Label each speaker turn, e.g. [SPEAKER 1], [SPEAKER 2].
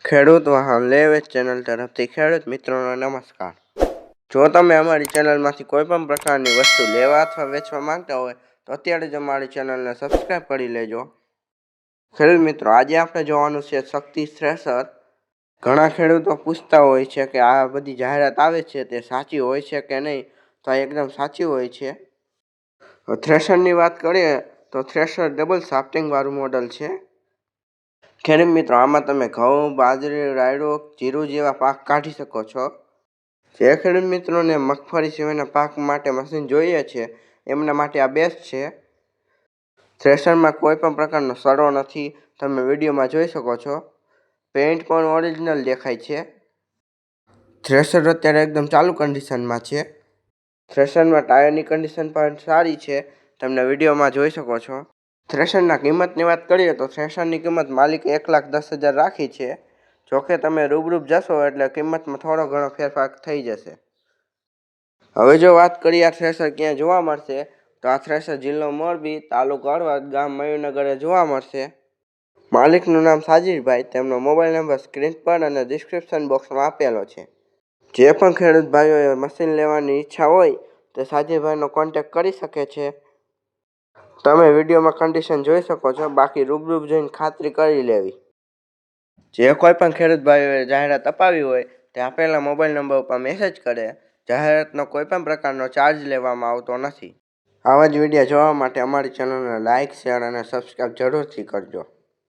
[SPEAKER 1] ખેડૂત વાહન લેવેચ ચેનલ તરફથી ખેડૂત મિત્રોનો નમસ્કાર। જો તમે અમારી ચેનલમાંથી કોઈ પણ પ્રકારની વસ્તુ લેવા અથવા વેચવા માંગતા હોય તો અત્યારે જ અમારી ચેનલને સબસ્ક્રાઈબ કરી લેજો। ખેડૂત મિત્રો, આજે આપણે જોવાનું છે શક્તિ થ્રેશર। ઘણા ખેડૂતો પૂછતા હોય છે કે આ બધી જાહેરાત આવે છે તે સાચી હોય છે કે નહીં, તો આ એકદમ સાચી હોય છે। થ્રેશરની વાત કરીએ તો થ્રેશર ડબલ શાફ્ટિંગ વાળું મોડલ છે। ખેડૂત મિત્રો, આમાં તમે ઘઉં, બાજરી, રાયડો, જીરું જેવા પાક કાઢી શકો છો। જે ખેડૂત મિત્રોને મગફળી સિવાયના પાક માટે મશીન જોઈએ છે એમના માટે આ બેસ્ટ છે। થ્રેશરમાં કોઈ પણ પ્રકારનો સડો નથી, તમે વિડીયોમાં જોઈ શકો છો। પેઇન્ટ પણ ઓરિજિનલ દેખાય છે। થ્રેશર અત્યારે એકદમ ચાલુ કન્ડિશનમાં છે। થ્રેશરમાં ટાયરની કન્ડિશન પણ સારી છે, તમને વિડીયોમાં જોઈ શકો છો। થ્રેશરના કિંમતની વાત કરીએ તો થ્રેશરની કિંમત માલિકે 1,10,000 રાખી છે। જોકે તમે રૂબરૂ જશો એટલે કિંમતમાં થોડો ઘણો ફેરફાર થઈ જશે। હવે જો વાત કરીએ આ થ્રેશર ક્યાં જોવા મળશે, તો આ થ્રેશર જિલ્લો મોરબી, તાલુકો હળવદ, ગામ મયુરનગરે જોવા મળશે। માલિકનું નામ સાજીરભાઈ, તેમનો મોબાઈલ નંબર સ્ક્રીન પર અને ડિસ્ક્રિપ્શન બોક્સમાં આપેલો છે। જે પણ ખેડૂત ભાઈઓએ મશીન લેવાની ઈચ્છા હોય તે સાજીરભાઈનો કોન્ટેક્ટ કરી શકે છે। તમે વિડીયોમાં કન્ડિશન જોઈ શકો છો, બાકી રૂબરૂ જઈને ખાતરી કરી લેવી। જે કોઈ પણ ખેડૂત ભાઈઓએ જાહેરાત અપાવી હોય તે આપેલા મોબાઈલ નંબર ઉપર મેસેજ કરે। જાહેરાતનો કોઈ પણ પ્રકારનો ચાર્જ લેવામાં આવતો નથી। આવા જ વિડીયો જોવા માટે અમારી ચેનલને લાઇક, શેર અને સબસ્ક્રાઈબ જરૂરથી કરજો।